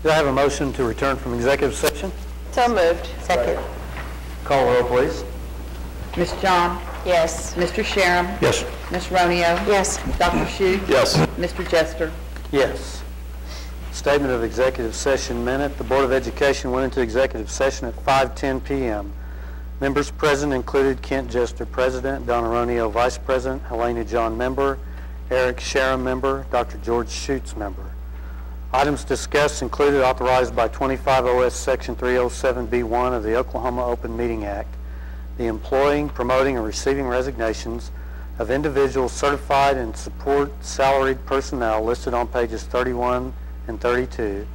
Do I have a motion to return from executive session? So moved. Second. Call the roll, please. Ms. John? Yes. Mr. Sharon? Yes. Ms. Romeo? Yes. Dr. Shute? Yes. Mr. Jester? Yes. Statement of executive session minute. The Board of Education went into executive session at 5:10 p.m. Members present included Kent Jester, President, Donna Romeo, Vice President, Helena John, Member, Eric Sharon, Member, Dr. George Schutz, Member. Items discussed included authorized by 25 OS Section 307B1 of the Oklahoma Open Meeting Act, the employing, promoting, and receiving resignations of individuals certified and support salaried personnel listed on pages 31 and 32,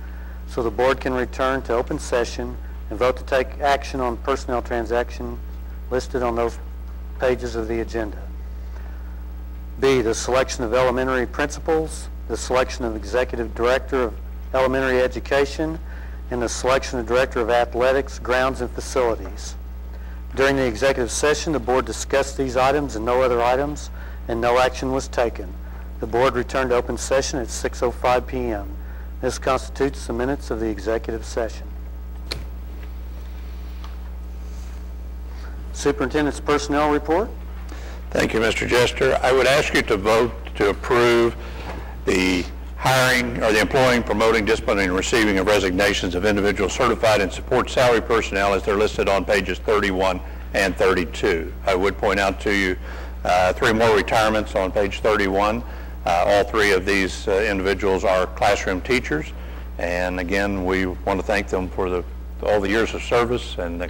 so the board can return to open session and vote to take action on personnel transaction listed on those pages of the agenda. B, the selection of elementary principals, the selection of executive director of elementary education, and the selection of director of athletics, grounds, and facilities. During the executive session, the board discussed these items and no other items, and no action was taken. The board returned to open session at 6:05 p.m. This constitutes the minutes of the executive session. Superintendent's personnel report. Thank you, Mr. Jester. I would ask you to vote to approve the hiring or the employing, promoting, disciplining, and receiving of resignations of individuals certified and support salary personnel as they're listed on pages 31 and 32. I would point out to you 3 more retirements on page 31. All 3 of these individuals are classroom teachers, and again, we want to thank them for all the years of service and the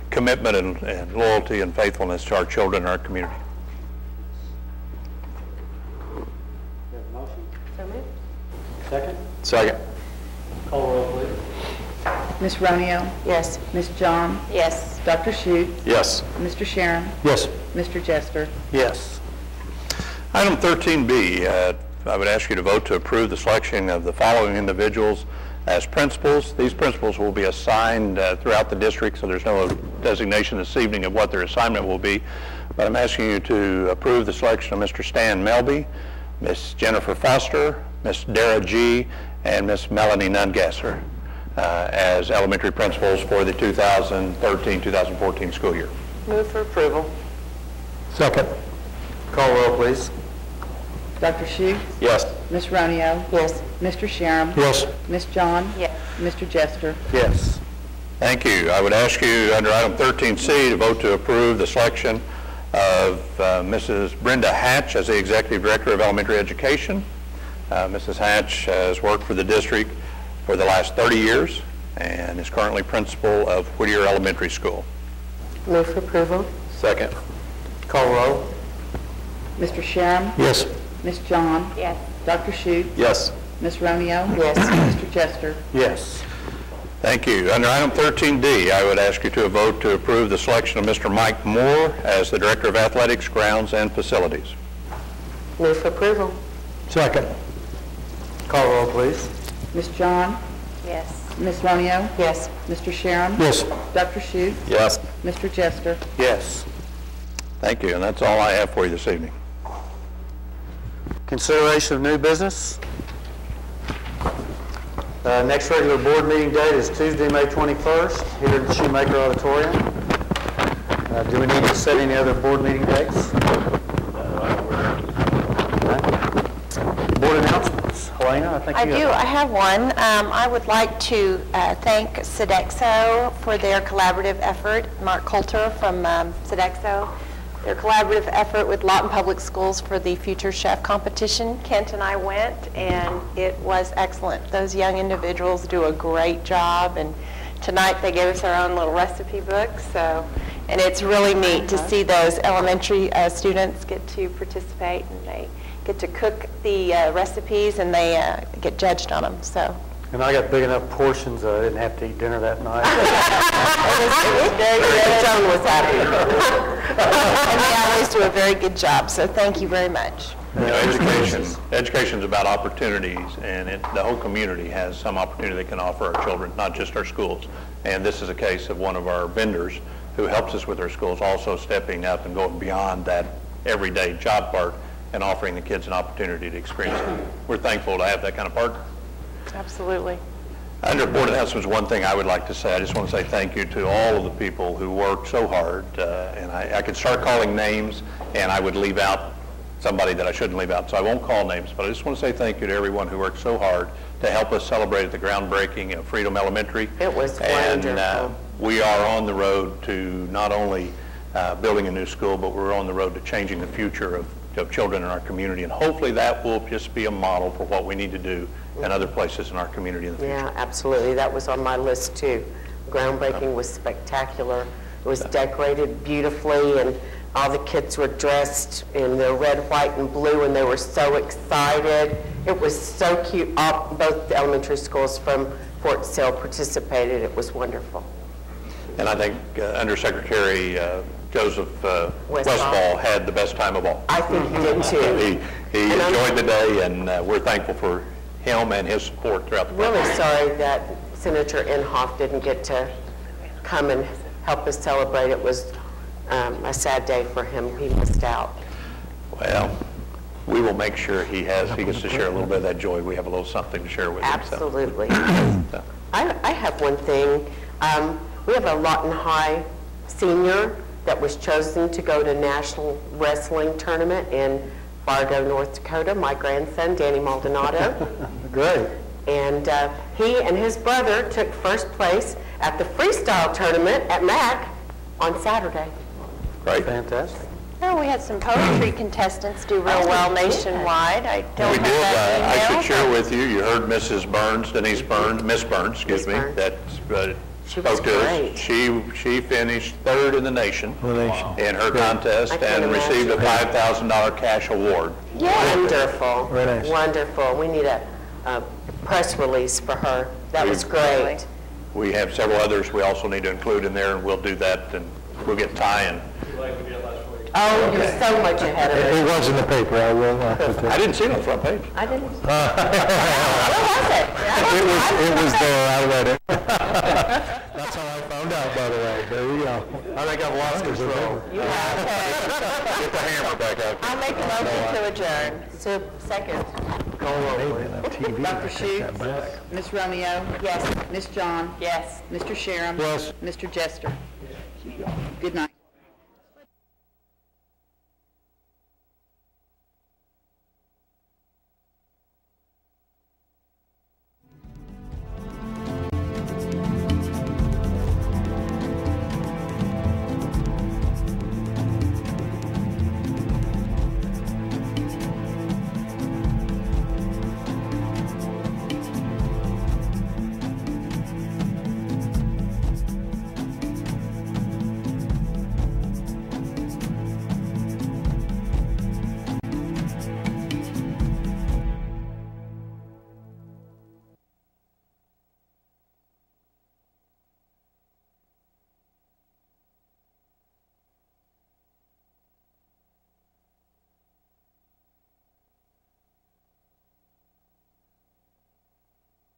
commitment and loyalty and faithfulness to our children and our community. Motion? So moved. Second? Second. Call the roll, please. Ms. Romeo? Yes. Ms. John? Yes. Dr. Shute? Yes. Mr. Sharon? Yes. Mr. Jester? Yes. Item 13B, I would ask you to vote to approve the selection of the following individuals as principals. These principals will be assigned throughout the district, so there's no designation this evening of what their assignment will be. But I'm asking you to approve the selection of Mr. Stan Melby, Miss Jennifer Foster, Miss Dara G., and Miss Melanie Nungasser as elementary principals for the 2013-2014 school year. Move for approval. Second. Call the roll, please. Dr. Shute? Yes. Ms. Romeo? Yes. Mr. Sharon? Yes. Ms. John? Yes. Mr. Jester? Yes. Thank you. I would ask you under item 13C to vote to approve the selection of Mrs. Brenda Hatch as the Executive Director of Elementary Education. Mrs. Hatch has worked for the district for the last 30 years and is currently principal of Whittier Elementary School. Move for approval. Second. Call the roll. Mr. Sharon? Yes. Ms. John? Yes. Dr. Shute? Yes. Ms. Romeo? Yes. Mr. Jester? Yes. Thank you. Under item 13D, I would ask you to vote to approve the selection of Mr. Mike Moore as the Director of Athletics, Grounds, and Facilities. Move for approval. Second. Call the roll, please. Ms. John? Yes. Ms. Romeo? Yes. Mr. Sharon? Yes. Dr. Shute? Yes. Mr. Jester? Yes. Thank you, and that's all I have for you this evening. Consideration of new business. Next regular board meeting date is Tuesday, May 21st, here at the Shoemaker Auditorium. Do we need to set any other board meeting dates? Board announcements. Helena, I think I you do. have I have one. I would like to thank Sodexo for their collaborative effort. Mark Coulter from Sodexo. Their collaborative effort with Lawton Public Schools for the Future Chef competition. Kent and I went, and it was excellent. Those young individuals do a great job, and tonight they gave us our own little recipe book. So, and it's really neat to see those elementary students get to participate, and they get to cook the recipes, and they get judged on them. So. And I got big enough portions I didn't have to eat dinner that night. It was very good. Joan was happy. And they always do a very good job, so thank you very much. You know, education is about opportunities, and the whole community has some opportunity they can offer our children, not just our schools. And this is a case of one of our vendors who helps us with our schools also stepping up and going beyond that everyday job part and offering the kids an opportunity to experience it. We're thankful to have that kind of partner. Absolutely. Under board announcements, one thing I would like to say, I just want to say thank you to all of the people who worked so hard. And I could start calling names, and I would leave out somebody that I shouldn't leave out, so I won't call names. But I just want to say thank you to everyone who worked so hard to help us celebrate the groundbreaking of Freedom Elementary. It was and, wonderful. We are on the road to not only building a new school, but we're on the road to changing the future of children in our community. And hopefully that will just be a model for what we need to do in other places in our community in the future. Yeah, absolutely. That was on my list too. Groundbreaking was spectacular. It was decorated beautifully, and all the kids were dressed in their red, white, and blue, and they were so excited. It was so cute. Both the elementary schools from Fort Sill participated. It was wonderful. And I think Undersecretary Joseph Westfall Westfall had the best time of all. I think he did too. He enjoyed the day, and we're thankful for him and his support throughout the Really program. sorry that Senator Inhofe didn't get to come and help us celebrate. It was a sad day for him. He missed out. Well, we will make sure he gets to share a little bit of that joy. We have a little something to share with him. Absolutely. So. I have one thing. We have a Lawton High senior that was chosen to go to National Wrestling Tournament in Fargo, North Dakota, my grandson, Danny Maldonado. Great. And he and his brother took first place at the freestyle tournament at MAC on Saturday. Great. Fantastic. Oh, we had some poetry contestants do real well nationwide. I don't We have did. that I email, should share but- with you, you heard Mrs. Burns, Denise Burns, Miss Burns, excuse me, Burns. that She was spoke to us. great. She finished third in the nation in her contest I can't and received a imagine. $5,000 cash award. Wonderful. Very nice. Wonderful. We need a press release for her. That was great. We have several others we also need to include in there, and we'll do that, and we'll get Ty and Oh, you're so much ahead of It us. was in the paper, I will. I didn't see it on the front page. I didn't. Where was it? It was there, I read it. That's how I found out, by the way. There you go. I think I've lost control. You have Get the hammer back out. I'll make a motion to adjourn. So, second. Dr. Schuetz? Ms. Romeo? Yes. Ms. John? Yes. Mr. Sharon? Yes. Mr. Jester? Good night.